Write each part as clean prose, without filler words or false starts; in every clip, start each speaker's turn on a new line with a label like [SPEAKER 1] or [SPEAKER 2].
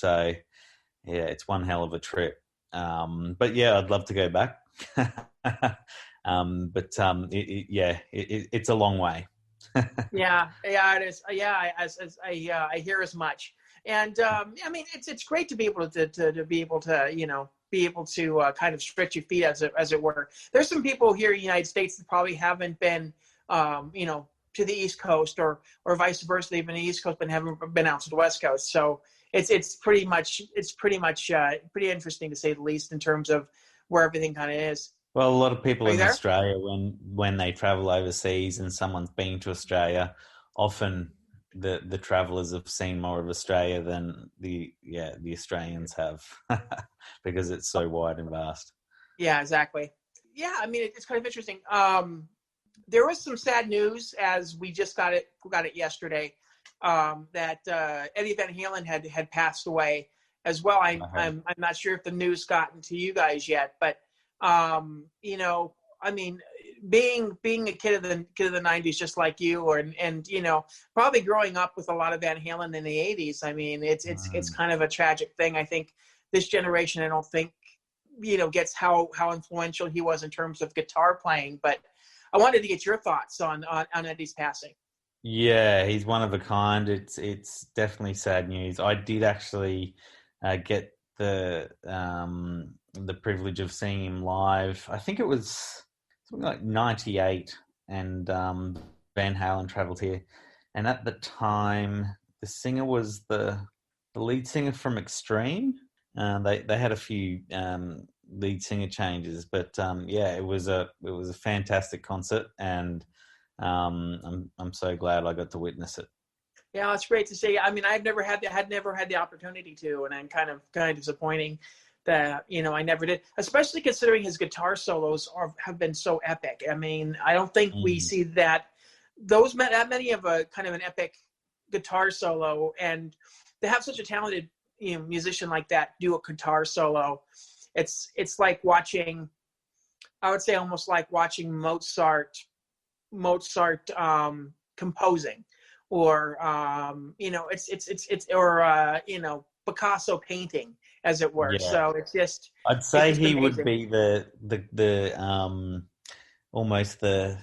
[SPEAKER 1] So yeah, it's one hell of a trip. But yeah, I'd love to go back. It's a long way.
[SPEAKER 2] Yeah, it is. Yeah, I hear as much. And I mean, it's great to be able to be able to be able to kind of stretch your feet as it were. There's some people here in the United States that probably haven't been to the East Coast or vice versa. They've been to the East Coast but haven't been out to the West Coast. So it's pretty much pretty interesting to say the least in terms of where everything kind of is.
[SPEAKER 1] Well, a lot of people
[SPEAKER 2] Are you
[SPEAKER 1] in
[SPEAKER 2] there?
[SPEAKER 1] Australia, when they travel overseas and someone's been to Australia, often the travellers have seen more of Australia than the Australians have, because it's so wide and vast.
[SPEAKER 2] Yeah, exactly. Yeah, I mean, it's kind of interesting. There was some sad news as we just got it yesterday, that Eddie Van Halen had passed away as well. I'm not sure if the news gotten to you guys yet, but I mean, being a kid of the '90s, just like you, and probably growing up with a lot of Van Halen in the '80s. I mean, it's kind of a tragic thing. I think this generation, I don't think gets how influential he was in terms of guitar playing. But I wanted to get your thoughts on Eddie's passing.
[SPEAKER 1] Yeah, he's one of a kind. It's definitely sad news. I did actually get the privilege of seeing him live. I think it was something like '98, and Van Halen travelled here. And at the time, the singer was the lead singer from Extreme. They had a few lead singer changes, but it was a fantastic concert, and I'm so glad I got to witness it.
[SPEAKER 2] Yeah, it's great to see. I mean, had never had the opportunity to, and I'm kind of disappointing that I never did. Especially considering his guitar solos have been so epic. I mean, I don't think we see that many of a kind of an epic guitar solo, and to have such a talented musician like that do a guitar solo. It's like watching. I would say almost like watching Mozart composing. Or Picasso painting, as it were.
[SPEAKER 1] Yeah.
[SPEAKER 2] So
[SPEAKER 1] I'd say he
[SPEAKER 2] amazing.
[SPEAKER 1] would be the almost the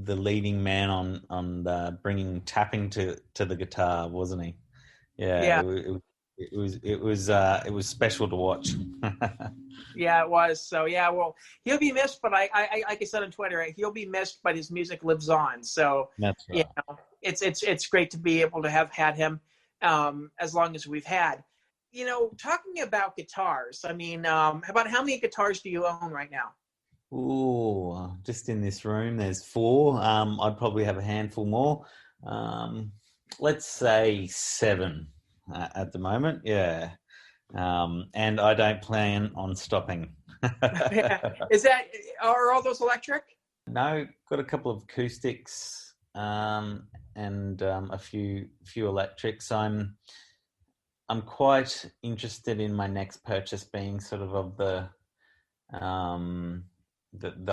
[SPEAKER 1] leading man on bringing tapping to the guitar, wasn't he? Yeah,
[SPEAKER 2] Yeah,
[SPEAKER 1] it was special to watch.
[SPEAKER 2] yeah, it was. So yeah, well, he'll be missed, but I like I said on Twitter, he'll be missed, but his music lives on. So
[SPEAKER 1] That's right.
[SPEAKER 2] It's great to be able to have had him as long as we've had. Talking about guitars, I mean, about how many guitars do you own right now?
[SPEAKER 1] Ooh, just in this room, there's 4. I'd probably have a handful more. Let's say 7 at the moment. Yeah. And I don't plan on stopping.
[SPEAKER 2] Are all those electric?
[SPEAKER 1] No, got a couple of acoustics, and a few electrics. I'm quite interested in my next purchase being sort of the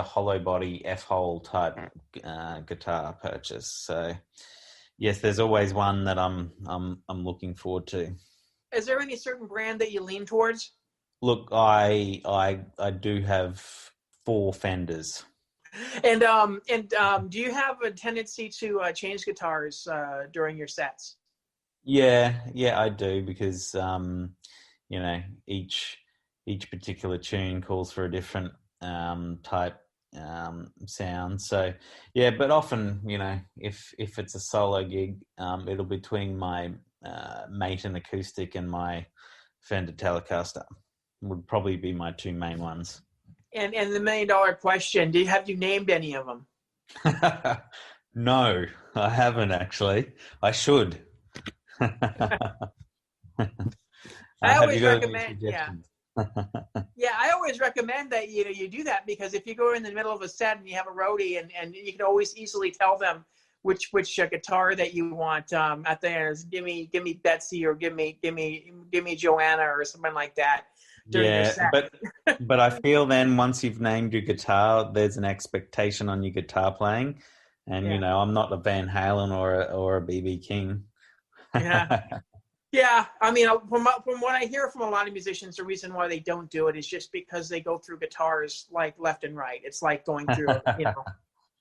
[SPEAKER 1] hollow body F-hole type guitar purchase. So yes, there's always one that I'm looking forward to.
[SPEAKER 2] Is there any certain brand that you lean towards?
[SPEAKER 1] Look, I do have 4 Fenders.
[SPEAKER 2] And do you have a tendency to change guitars during your sets?
[SPEAKER 1] Yeah, I do, because each particular tune calls for a different type sound. So yeah, but often if it's a solo gig, it'll be between my Maton acoustic and my Fender Telecaster would probably be my 2 main ones.
[SPEAKER 2] And the $1 million question: have you named any of them?
[SPEAKER 1] No, I haven't actually. I should.
[SPEAKER 2] I always recommend. I always recommend that you do that, because if you go in the middle of a set and you have a roadie, and you can always easily tell them which guitar that you want at the end. Give me Betsy, or give me Joanna, or something like that.
[SPEAKER 1] Yeah, but I feel then once you've named your guitar, there's an expectation on your guitar playing, and I'm not a Van Halen or a BB King.
[SPEAKER 2] Yeah. Yeah, I mean, from what I hear from a lot of musicians, the reason why they don't do it is just because they go through guitars like left and right. It's like going through,
[SPEAKER 1] I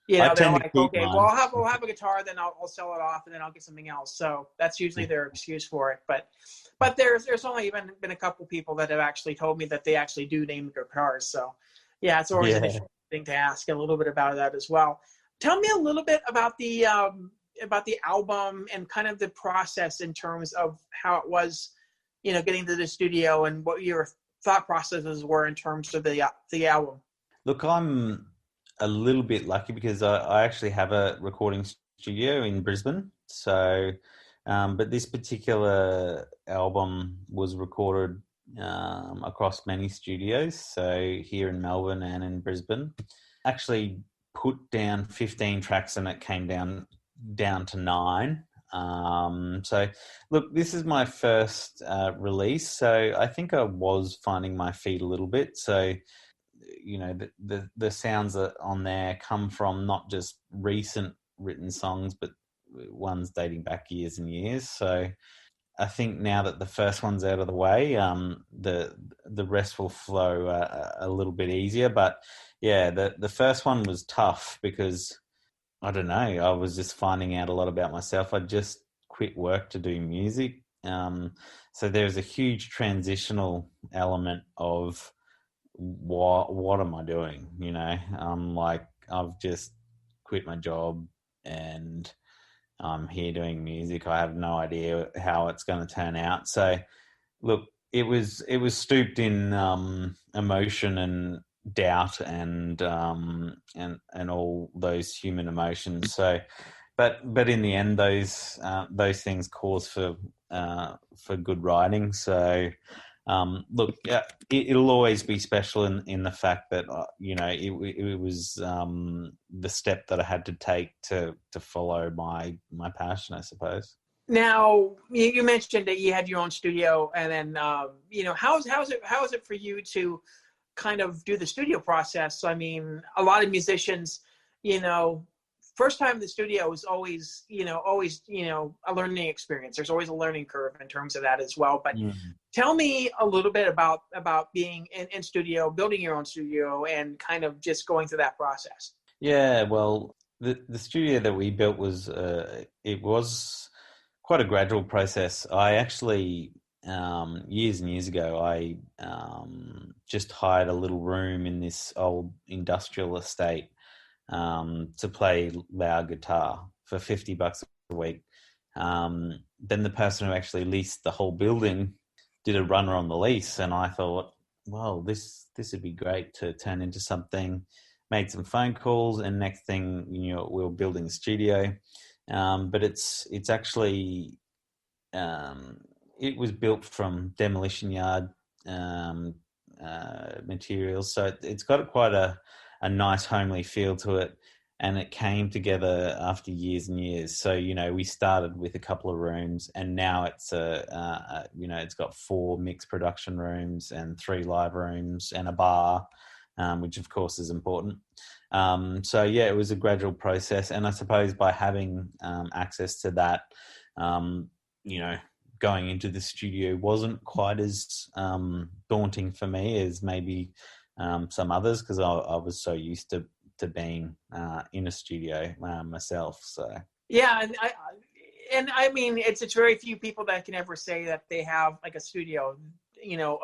[SPEAKER 2] they're
[SPEAKER 1] tend to
[SPEAKER 2] like,
[SPEAKER 1] keep
[SPEAKER 2] okay, well,
[SPEAKER 1] mine.
[SPEAKER 2] I'll have a guitar, then I'll sell it off, and then I'll get something else. So that's usually their excuse for it. But there's only been a couple people that have actually told me that they actually do name their guitars. So yeah, it's always an
[SPEAKER 1] Yeah.
[SPEAKER 2] interesting thing to ask a little bit about that as well. Tell me a little bit about the album and kind of the process in terms of how it was, getting to the studio and what your thought processes were in terms of the album.
[SPEAKER 1] Look, I'm a little bit lucky because I actually have a recording studio in Brisbane. So, but this particular album was recorded across many studios. So here in Melbourne and in Brisbane, actually put down 15 tracks and it came down to 9. So look, this is my first release. So I think I was finding my feet a little bit. So the sounds that on there come from not just recent written songs, but ones dating back years and years. So I think now that the first one's out of the way, the rest will flow a little bit easier. But yeah, the first one was tough because I don't know, I was just finding out a lot about myself. I just quit work to do music. So there's a huge transitional element of what am I doing? Like I've just quit my job and I'm here doing music. I have no idea how it's going to turn out. So look, it was stooped in emotion and doubt and all those human emotions. So, but in the end, those things cause for good writing. So. Look, it'll always be special in the fact that it was the step that I had to take to follow my passion, I suppose.
[SPEAKER 2] Now, you mentioned that you had your own studio, and then how is it for you to kind of do the studio process? I mean, a lot of musicians, you know, first time in the studio is always a learning experience. There's always a learning curve in terms of that as well. But tell me a little bit about being in studio, building your own studio, and kind of just going through that process.
[SPEAKER 1] Yeah, well, the studio that we built was it was quite a gradual process. I actually years and years ago, I just hired a little room in this old industrial estate to play loud guitar for $50 a week. Then the person who actually leased the whole building did a runner on the lease, and I thought, well, this would be great to turn into something. Made some phone calls, and next thing we were building a studio. But it's actually it was built from demolition yard materials, so it's got quite a nice homely feel to it, and it came together after years and years. So we started with a couple of rooms, and now it's it's got 4 mixed production rooms and 3 live rooms and a bar, which of course is important. So yeah, it was a gradual process, and I suppose by having access to that, going into the studio wasn't quite as daunting for me as maybe some others, because I was so used to being in a studio myself. So
[SPEAKER 2] Yeah, and I mean, it's very few people that can ever say that they have like a studio,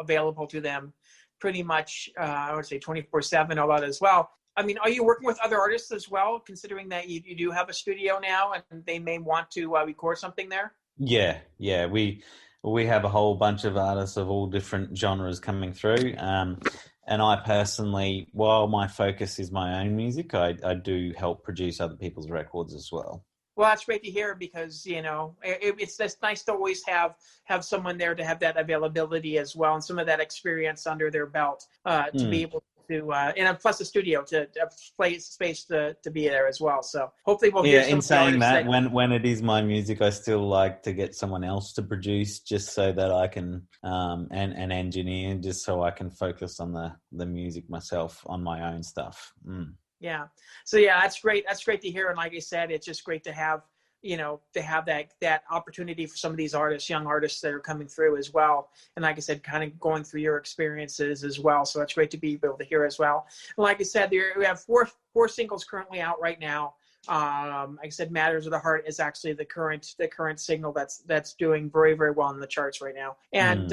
[SPEAKER 2] available to them pretty much, I would say 24/7, all that as well. I mean, are you working with other artists as well, considering that you do have a studio now and they may want to record something there?
[SPEAKER 1] yeah, we have a whole bunch of artists of all different genres coming through. And I personally, while my focus is my own music, I do help produce other people's records as well.
[SPEAKER 2] Well, that's great to hear, because it's just nice to always have someone there to have that availability as well, and some of that experience under their belt to be able to, and plus the studio to play space to be there as well. So hopefully we'll hear some.
[SPEAKER 1] In saying that, when it is my music, I still like to get someone else to produce, just so that I can and engineer, just so I can focus on the music myself, on my own stuff.
[SPEAKER 2] Yeah. So yeah, that's great. That's great to hear. And like I said, it's just great to have to have that opportunity for some of these artists, young artists that are coming through as well. And like I said, kind of going through your experiences as well. So that's great to be able to hear as well. And like I said, we have four singles currently out right now. Like I said, Matters of the Heart is actually the current single that's doing very, very well in the charts right now. And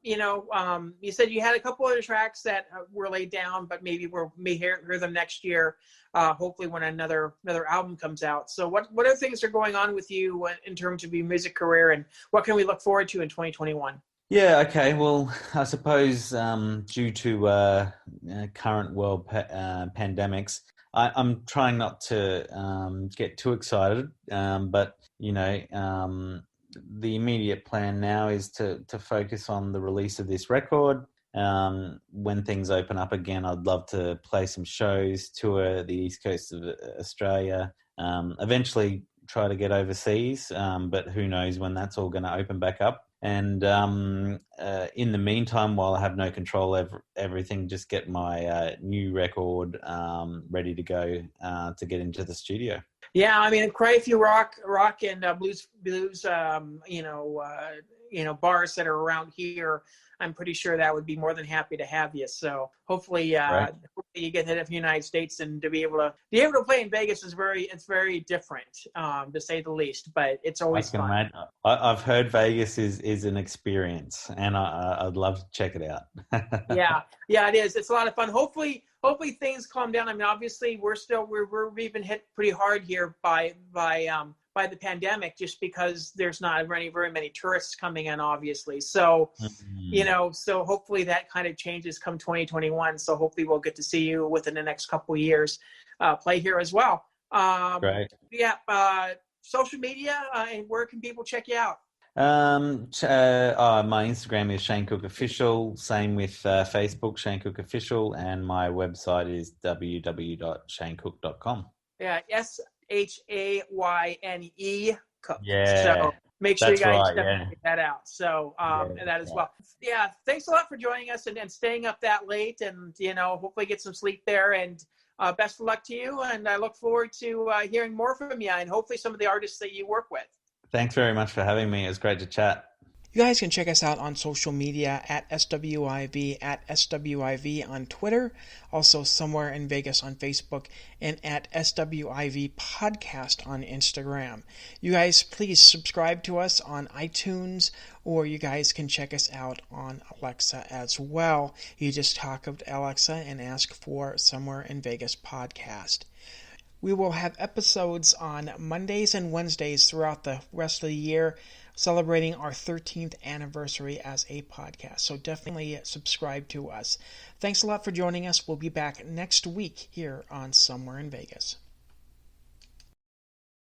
[SPEAKER 2] you said you had a couple other tracks that were laid down, but maybe we may hear them next year. Hopefully when another album comes out. So what other things are going on with you in terms of your music career, and what can we look forward to in 2021?
[SPEAKER 1] Yeah, okay. Well, I suppose due to current world pandemics, I'm trying not to get too excited, but the immediate plan now is to focus on the release of this record. When things open up again, I'd love to play some shows, tour the east coast of Australia, eventually try to get overseas, but who knows when that's all going to open back up. And in the meantime, while I have no control over everything, just get my new record ready to go to get into the studio.
[SPEAKER 2] Yeah, I mean, quite a few rock and blues, bars that are around here. I'm pretty sure that would be more than happy to have you. So hopefully,
[SPEAKER 1] Right.
[SPEAKER 2] hopefully you get to the United States, and to be able to play in Vegas is very different, to say the least. But it's always fun.
[SPEAKER 1] Imagine. I've heard Vegas is an experience, and I'd love to check it out.
[SPEAKER 2] Yeah, it is. It's a lot of fun. Hopefully things calm down. I mean, obviously we've been hit pretty hard here by the pandemic, just because there's not very many tourists coming in, obviously. So, so hopefully that kind of changes come 2021. So hopefully we'll get to see you within the next couple of years, play here as well.
[SPEAKER 1] Great.
[SPEAKER 2] Yeah. Social media, and where can people check you out?
[SPEAKER 1] My Instagram is Shayne Cook Official. Same with Facebook, Shayne Cook Official, and my website is www.shaynecook.com.
[SPEAKER 2] Yeah, SHAYNE Cook.
[SPEAKER 1] Yeah,
[SPEAKER 2] so make sure you guys
[SPEAKER 1] right,
[SPEAKER 2] check that out. So and that as well. Yeah, thanks a lot for joining us and staying up that late, and hopefully get some sleep there. And best of luck to you. And I look forward to hearing more from you, and hopefully some of the artists that you work with.
[SPEAKER 1] Thanks very much for having me. It was great to chat.
[SPEAKER 3] You guys can check us out on social media at SWIV, at SWIV on Twitter, also Somewhere in Vegas on Facebook, and at SWIV Podcast on Instagram. You guys please subscribe to us on iTunes, or you guys can check us out on Alexa as well. You just talk up to Alexa and ask for Somewhere in Vegas Podcast. We will have episodes on Mondays and Wednesdays throughout the rest of the year, celebrating our 13th anniversary as a podcast. So definitely subscribe to us. Thanks a lot for joining us. We'll be back next week here on Somewhere in Vegas.